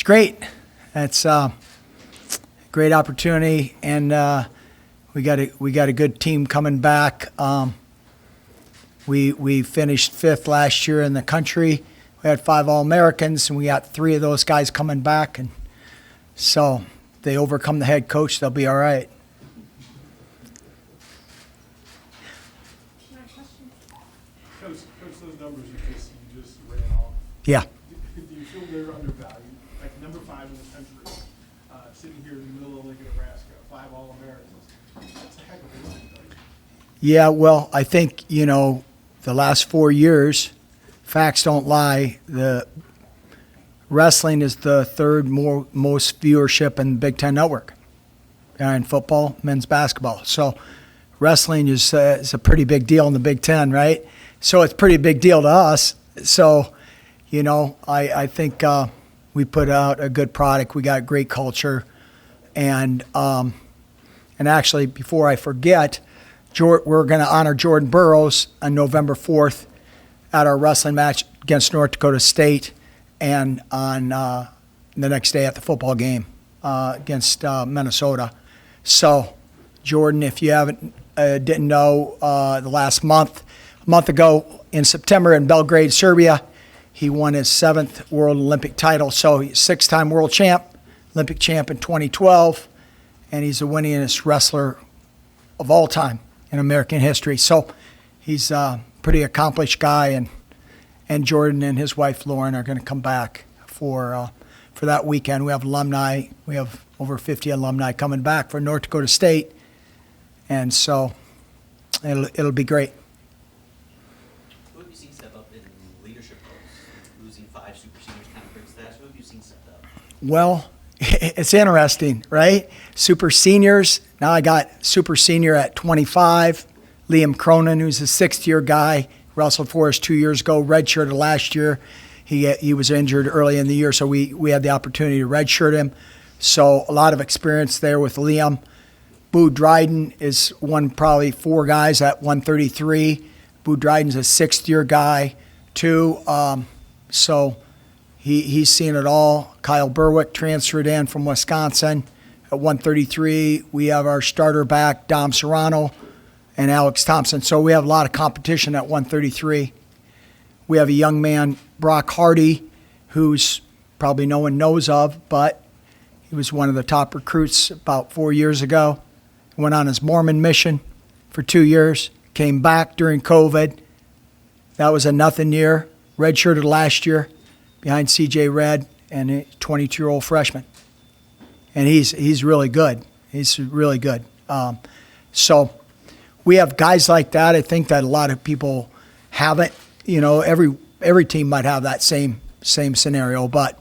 It's great. It's a great opportunity, and we got a good team coming back. We finished 5th last year in the country. We had 5 All-Americans, and we got 3 of those guys coming back, and so if they overcome the head coach, they'll be all right. Coach, those numbers you just ran off. Yeah. Do you feel they're undervalued? Like number 5 in the country, sitting here in the middle of Nebraska, 5 All-Americans. That's a heck of a run. Yeah, well, I think, the last 4 years, facts don't lie, the wrestling is the 3rd most viewership in the Big Ten Network behind football, men's basketball. So wrestling is a pretty big deal in the Big Ten, right? So it's a pretty big deal to us. So, I think we put out a good product. We got great culture. And actually, before I forget, we're going to honor Jordan Burroughs on November 4th at our wrestling match against North Dakota State, and on the next day at the football game against Minnesota. So, Jordan, if you didn't know, a month ago in September in Belgrade, Serbia, he won his 7th World Olympic title. So he's 6-time world champ, Olympic champ in 2012, and he's the winningest wrestler of all time in American history. So he's a pretty accomplished guy, and Jordan and his wife Lauren are going to come back for that weekend. We have alumni. We have over 50 alumni coming back for North Dakota State, and so it'll be great. Who have you seen step up in leadership roles? Losing 5 super seniors kind of breaks that. Who have you seen step up? Well, it's interesting, right? Super seniors. Now I got super senior at 25. Liam Cronin, who's a 6th-year guy, wrestled for us 2 years ago, redshirted last year. He was injured early in the year, so we had the opportunity to redshirt him. So a lot of experience there with Liam. Boo Dryden is one, probably 4 guys at 133. Boo Dryden's a 6th-year guy, too. So he's seen it all. Kyle Berwick transferred in from Wisconsin at 133. We have our starter back, Dom Serrano, and Alex Thompson. So we have a lot of competition at 133. We have a young man, Brock Hardy, who's probably no one knows of, but he was one of the top recruits about 4 years ago. Went on his Mormon mission for 2 years, came back during COVID. That was a nothing year. Redshirted last year behind C.J. Redd and a 22-year-old freshman. And he's really good. He's really good. So we have guys like that. I think that a lot of people haven't. Every team might have that same scenario, but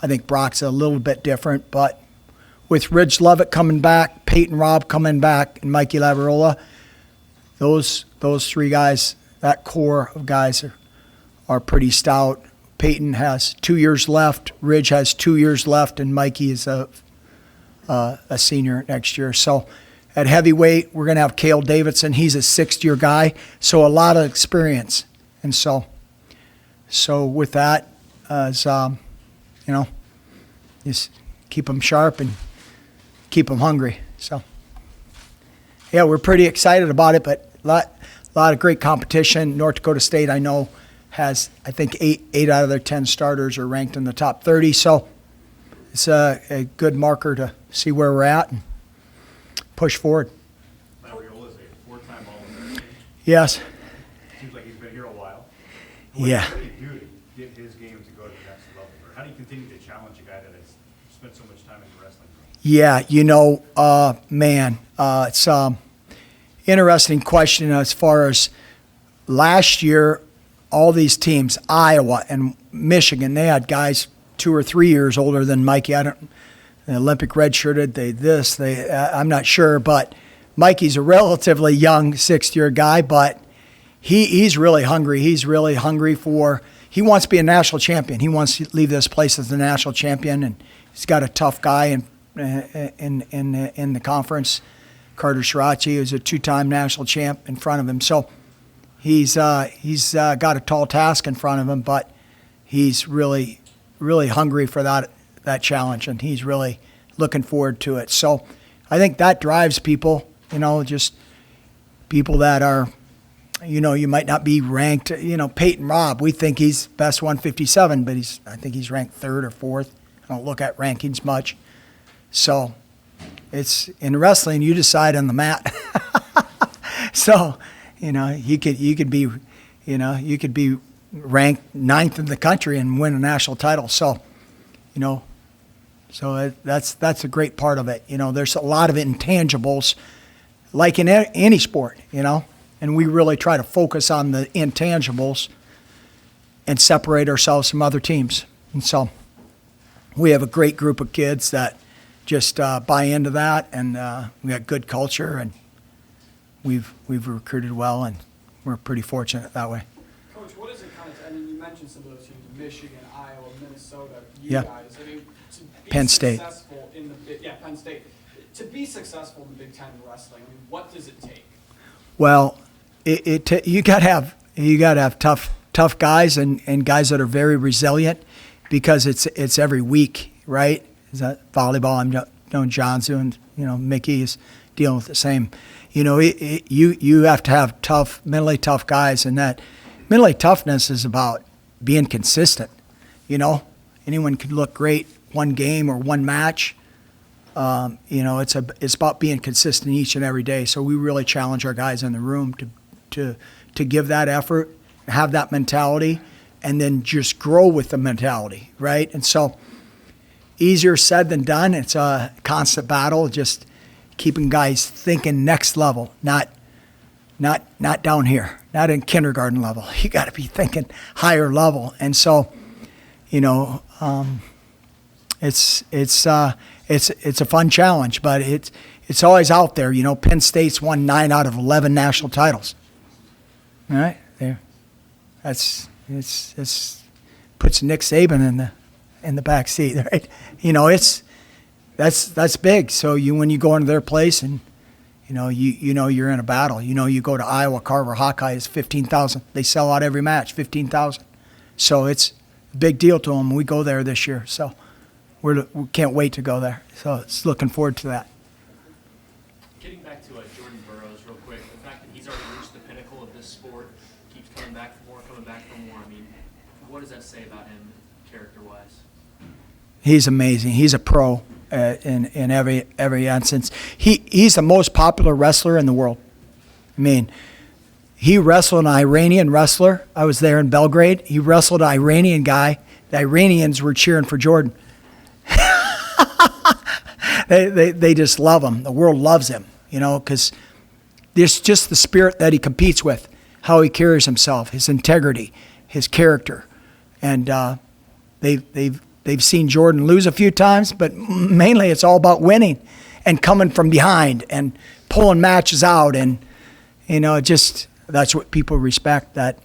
I think Brock's a little bit different. But with Ridge Levitt coming back, Peyton Robb coming back, and Mikey Lavarola, those 3 guys, that core of guys are pretty stout. Peyton has 2 years left, Ridge has 2 years left, and Mikey is a senior next year. So at heavyweight, we're going to have Cale Davidson. He's a 6th-year guy, so a lot of experience. And so with that, just keep them sharp and keep them hungry. So, yeah, we're pretty excited about it, but a lot of great competition. North Dakota State, I know, has, I think, 8 out of their 10 starters are ranked in the top 30. So it's a good marker to see where we're at and push forward. Lavarola is a 4-time All-American. Yes. Seems like he's been here a while. Yeah. What do you do to get his game to go to the next level? Or how do you continue to challenge a guy that has spent so much time in the wrestling room? Yeah, it's interesting question as far as last year, all these teams, Iowa and Michigan, they had guys 2 or 3 years older than Mikey. The Olympic redshirted, I'm not sure, but Mikey's a relatively young 6th-year guy, but he's really hungry. He's really hungry he wants to be a national champion. He wants to leave this place as the national champion, and he's got a tough guy in the conference, Carter Shirachi, who's a 2-time national champ in front of him. So he's got a tall task in front of him, but he's really, really hungry for that that challenge, and he's really looking forward to it. So I think that drives people, just people that are, you might not be ranked, Peyton Robb, we think he's best 157, but I think he's ranked third or fourth. I don't look at rankings much. So it's in wrestling, you decide on the mat. So, you could be ranked ninth in the country and win a national title. So, that's a great part of it. There's a lot of intangibles, like in any sport, and we really try to focus on the intangibles and separate ourselves from other teams. And so we have a great group of kids that just buy into that, and we got good culture, and we've recruited well, and we're pretty fortunate that way. Coach, what is it you mentioned some of those teams, Michigan, Iowa, Minnesota, you Yeah. guys. To be Penn State. successful in Penn State. To be successful in the Big Ten in wrestling, what does it take? Well, you got to have tough guys and guys that are very resilient, because it's every week, right? Is that volleyball? I'm knowing John's doing, Mickey is dealing with the same. You have to have mentally tough guys, and that mentally toughness is about being consistent. Anyone could look great one game or one match. It's about being consistent each and every day. So we really challenge our guys in the room to give that effort, have that mentality, and then just grow with the mentality, right? And so easier said than done. It's a constant battle, just keeping guys thinking next level, not down here, not in kindergarten level. You got to be thinking higher level. And so, it's a fun challenge, but it's always out there. Penn State's won 9 out of 11 national titles. All right, there. It's puts Nick Saban in the back seat, right? That's big. So when you go into their place and you're in a battle. You go to Iowa, Carver Hawkeye is 15,000. They sell out every match, 15,000. So it's a big deal to them. We go there this year, so we can't wait to go there. So it's looking forward to that. Getting back to Jordan Burroughs real quick, the fact that he's already reached the pinnacle of this sport, keeps coming back for more. I mean, what does that say about him character-wise? He's amazing. He's a pro in every instance. He's the most popular wrestler in the world. I mean, he wrestled an Iranian wrestler. I was there in Belgrade. He wrestled an Iranian guy. The Iranians were cheering for Jordan. They just love him. The world loves him, because there's just the spirit that he competes with, how he carries himself, his integrity, his character. And they've seen Jordan lose a few times, but mainly it's all about winning and coming from behind and pulling matches out. And, just that's what people respect, that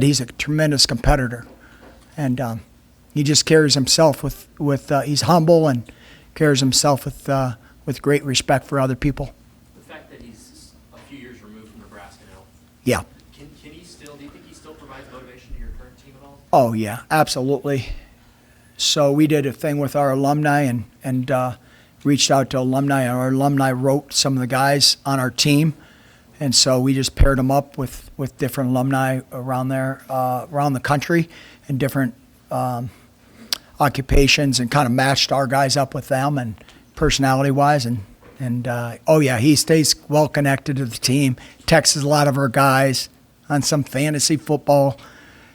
he's a tremendous competitor. And he just carries himself with he's humble and carries himself with great respect for other people. The fact that he's a few years removed from Nebraska now. Yeah. Do you think he still provides motivation to your current team at all? Oh, yeah, absolutely. So we did a thing with our alumni and reached out to alumni. And our alumni wrote some of the guys on our team. And so we just paired them up with different alumni around there, around the country, and different occupations, and kind of matched our guys up with them and personality-wise. And oh, yeah, he stays well connected to the team, texts a lot of our guys on some fantasy football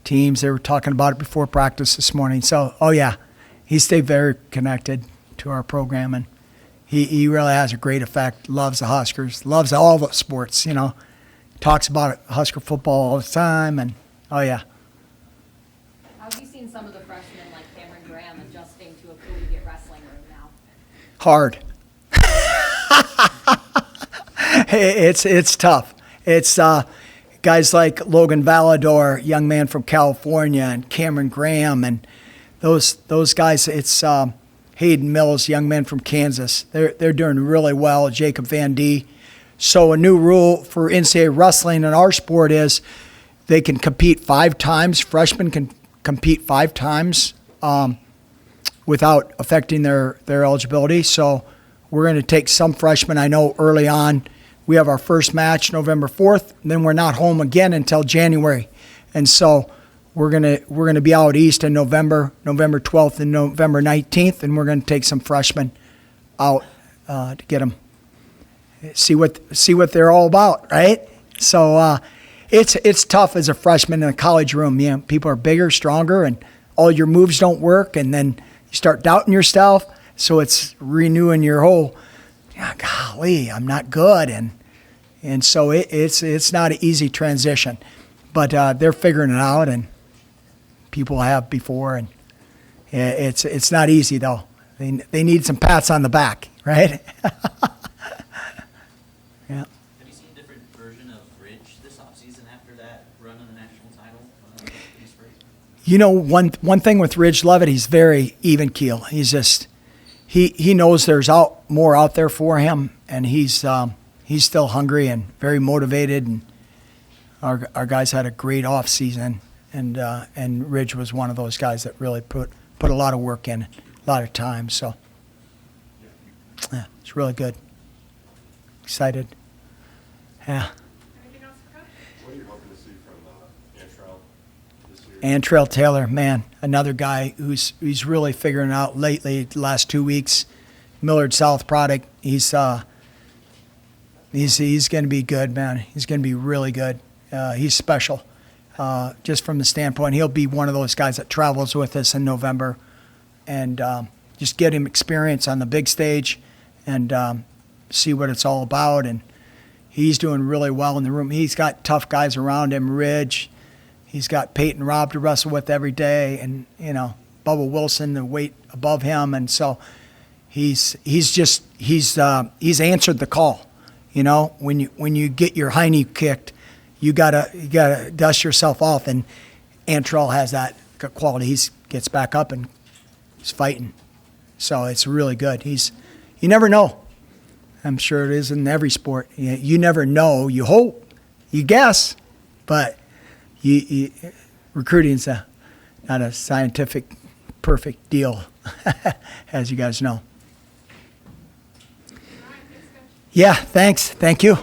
teams. They were talking about it before practice this morning. So, oh, yeah, he stayed very connected to our program, and he really has a great effect. Loves the Huskers, loves all the sports, talks about Husker football all the time, and oh, yeah. How have you seen some of the freshmen like Cameron Graham adjusting to a collegiate wrestling room now? Hard. It's tough. It's guys like Logan Valador, young man from California, and Cameron Graham, and those guys. It's Hayden Mills, young man from Kansas. They're doing really well. Jacob Van D. So a new rule for NCAA wrestling in our sport is they can compete 5 times. Freshmen can compete 5 times. without affecting their eligibility. So we're going to take some freshmen. I know early on we have our first match November 4th, and then we're not home again until January. And so we're gonna be out east in November 12th and November 19th, and we're going to take some freshmen out to get them see what they're all about, right? So it's tough as a freshman in a college room. You know, people are bigger, stronger, and all your moves don't work, and then you start doubting yourself. So it's renewing your whole, golly, I'm not good, and so it's not an easy transition, but they're figuring it out, and people have before, and it's not easy though. They need some pats on the back, right? Yeah. Have you seen a different version of Ridge this offseason after that run in the national title in the spring? You know, one thing with Ridge Levitt, he's very even keel. He's just he knows there's more out there for him, and he's still hungry and very motivated. And our guys had a great off season, and Ridge was one of those guys that really put a lot of work in, a lot of time. So yeah, it's really good. Excited. Yeah. Anything else for Coach? What are you hoping to see from Antrell this year? Antrell Taylor, man, another guy who's really figuring out lately, the last 2 weeks. Millard South product. He's going to be good, man. He's going to be really good. He's special, just from the standpoint. He'll be one of those guys that travels with us in November, and just get him experience on the big stage, and see what it's all about. And he's doing really well in the room. He's got tough guys around him, Ridge. He's got Peyton Robb to wrestle with every day, and Bubba Wilson, the weight above him, and so he's answered the call. When you get your hiney kicked, you gotta dust yourself off, and Antrell has that quality. He gets back up and he's fighting, so it's really good. You never know. I'm sure it is in every sport. You never know. You hope, you guess, but recruiting's not a scientific perfect deal, as you guys know. All right, thanks, Coach. Yeah, thanks. Thank you.